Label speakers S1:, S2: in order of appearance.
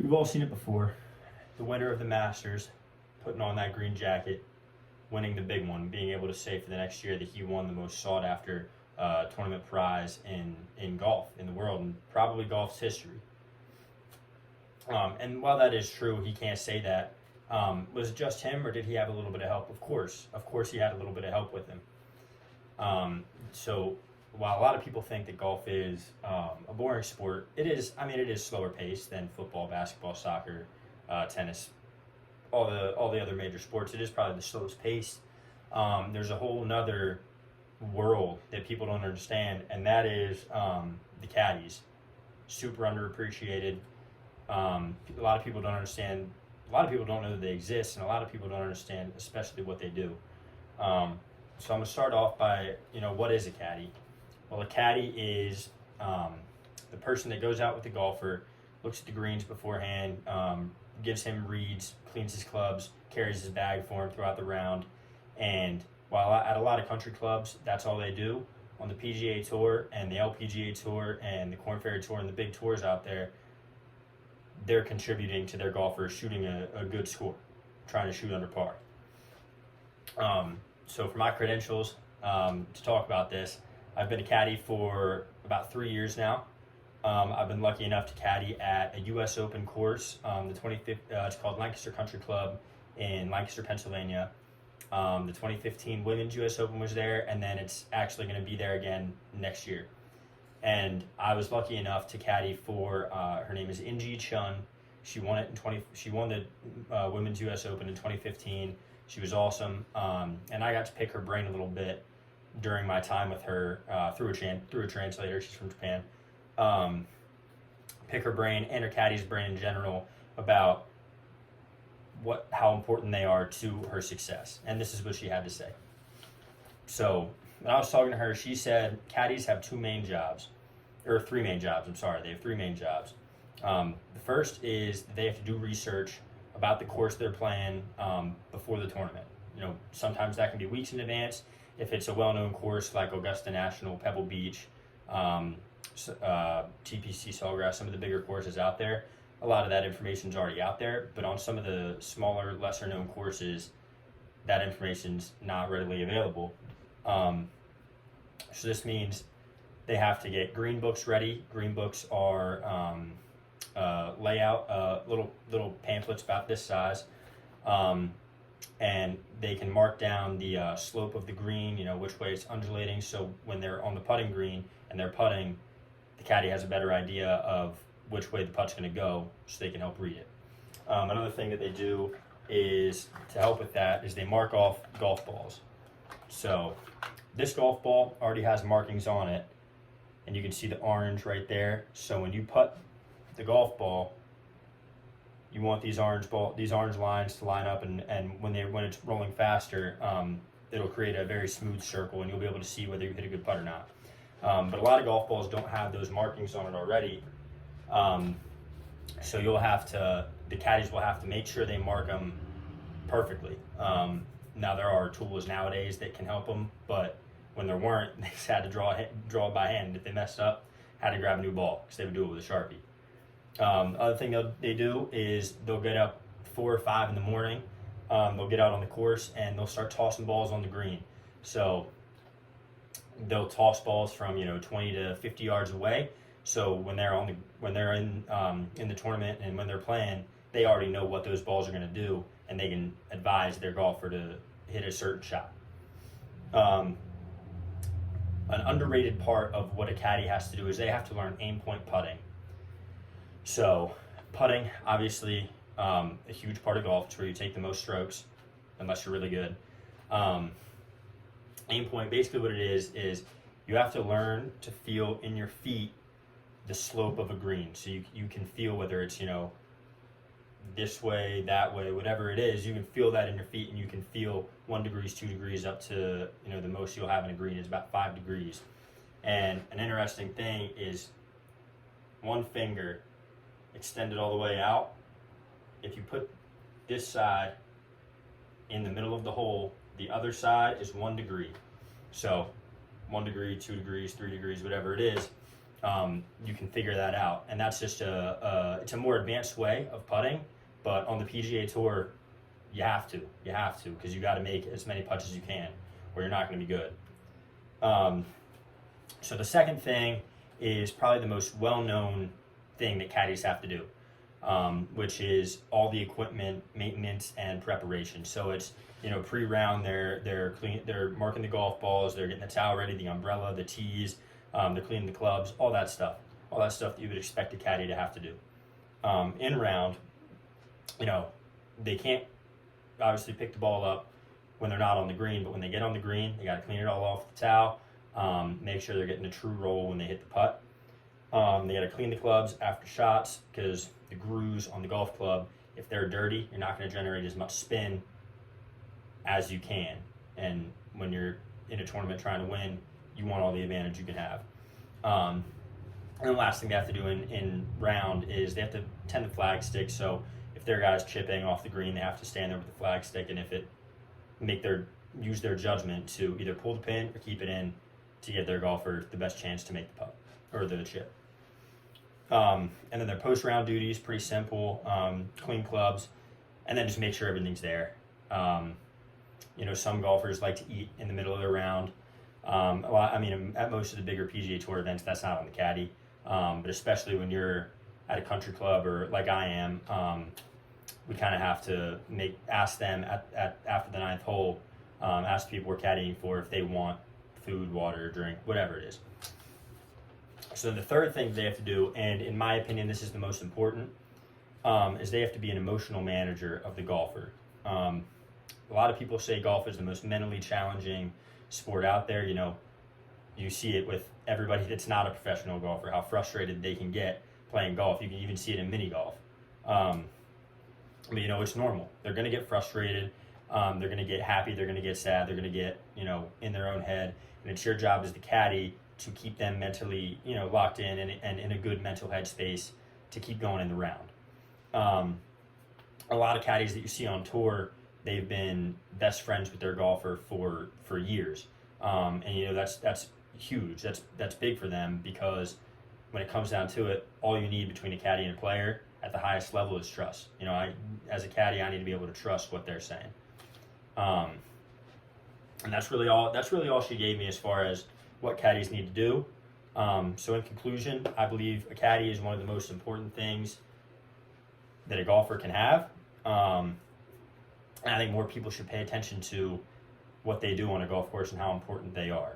S1: We've all seen it before. The winner of the Masters putting on that green jacket, winning the big one, being able to say for the next year that he won the most sought after tournament prize in golf in the world and probably golf's history. And while that is true, he can't say that. Was it just him, or did he have a little bit of help? Of course, he had a little bit of help with him. So while a lot of people think that golf is a boring sport, it is. I mean, it is slower paced than football, basketball, soccer, tennis, all the other major sports. It is probably the slowest paced. There's a whole nother world that people don't understand, and that is the caddies. Super underappreciated. A lot of people don't understand. A lot of people don't know that they exist, and a lot of people don't understand, especially what they do. So I'm gonna start off by, what is a caddy? Well, a caddy is the person that goes out with the golfer, looks at the greens beforehand, gives him reads, cleans his clubs, carries his bag for him throughout the round. And while at a lot of country clubs, that's all they do. On the PGA Tour and the LPGA Tour and the Korn Ferry Tour and the big tours out there, they're contributing to their golfers shooting a good score, trying to shoot under par. So for my credentials to talk about this, I've been a caddy for about 3 years now. I've been lucky enough to caddy at a U.S. Open course, the 25th. It's called Lancaster Country Club in Lancaster, Pennsylvania. The 2015 Women's U.S. Open was there, and then it's actually going to be there again next year. And I was lucky enough to caddy for her name is Inji Chun. She won it She won the Women's U.S. Open in 2015. She was awesome, and I got to pick her brain a little bit during my time with her through a translator. She's from Japan. Pick her brain and her caddy's brain in general about how important they are to her success. And this is what she had to say. So when I was talking to her, she said caddies have three main jobs. They have three main jobs. The first is they have to do research about the course they're playing before the tournament. Sometimes that can be weeks in advance. If it's a well-known course like Augusta National, Pebble Beach, TPC Sawgrass, some of the bigger courses out there, a lot of that information is already out there. But on some of the smaller, lesser-known courses, that information's not readily available. So this means they have to get green books ready. Green books are layout, little pamphlets about this size, and they can mark down the slope of the green, which way it's undulating. So when they're on the putting green and they're putting, the caddy has a better idea of which way the putt's going to go, so they can help read it. Another thing that they do is to help with that is they mark off golf balls. So this golf ball already has markings on it, and you can see the orange right there. So when you putt the golf ball, you want these orange lines to line up, and when it's rolling faster, it'll create a very smooth circle, and you'll be able to see whether you hit a good putt or not. But a lot of golf balls don't have those markings on it already, so the caddies will have to make sure they mark them perfectly. Now there are tools nowadays that can help them, but when there weren't, they just had to draw it by hand. And if they messed up, had to grab a new ball because they would do it with a Sharpie. Other thing they do is they'll get up 4 or 5 in the morning. They'll get out on the course and they'll start tossing balls on the green. So they'll toss balls from 20 to 50 yards away. So when they're in the tournament and when they're playing, they already know what those balls are going to do, and they can advise their golfer to hit a certain shot. An underrated part of what a caddy has to do is they have to learn aim point putting. So putting, obviously, a huge part of golf. It's where you take the most strokes, unless you're really good. Aim point, basically what it is you have to learn to feel in your feet the slope of a green. So you can feel whether it's, this way, that way, whatever it is, you can feel that in your feet, and you can feel 1 degree, 2 degrees up to, the most you'll have in a green is about 5 degrees. And an interesting thing is one finger extended all the way out. If you put this side in the middle of the hole, the other side is 1 degree. So 1 degree, 2 degrees, 3 degrees, whatever it is. you can figure that out. And that's just it's a more advanced way of putting. But on the PGA Tour, you have to, because you got to make as many putts as you can, or you're not going to be good. So the second thing is probably the most well-known thing that caddies have to do, which is all the equipment maintenance and preparation. So it's, pre-round, they're marking the golf balls, they're getting the towel ready, the umbrella, the tees, they're cleaning the clubs, all that stuff that you would expect a caddy to have to do. In round, they can't obviously pick the ball up when they're not on the green, but when they get on the green, they got to clean it all off the towel, make sure they're getting a true roll when they hit the putt. They got to clean the clubs after shots, because the grooves on the golf club, if they're dirty, you're not going to generate as much spin as you can. And when you're in a tournament trying to win, you want all the advantage you can have. And the last thing they have to do in round is they have to tend the flag stick. So if their guy's chipping off the green, they have to stand there with the flag stick, and use their judgment to either pull the pin or keep it in to give their golfer the best chance to make the putt or the chip. And then their post-round duties, pretty simple, clean clubs, and then just make sure everything's there. Some golfers like to eat in the middle of their round. At most of the bigger PGA Tour events, that's not on the caddy. But especially when you're at a country club or like I am, we kind of have to ask them after the ninth hole, ask the people we're caddying for if they want food, water, drink, whatever it is. So the third thing they have to do, and in my opinion this is the most important, is they have to be an emotional manager of the golfer. A lot of people say golf is the most mentally challenging sport out there. You see it with everybody that's not a professional golfer, how frustrated they can get playing golf. You can even see it in mini golf. But it's normal. They're going to get frustrated. They're going to get happy. They're going to get sad. They're going to get, in their own head. And it's your job as the caddy to keep them mentally, locked in and in a good mental headspace to keep going in the round. A lot of caddies that you see on tour, they've been best friends with their golfer for years. And that's huge. That's big for them, because when it comes down to it, all you need between a caddy and a player at the highest level is trust. As a caddy, I need to be able to trust what they're saying. And that's really all she gave me as far as what caddies need to do. So in conclusion, I believe a caddy is one of the most important things that a golfer can have. And I think more people should pay attention to what they do on a golf course and how important they are.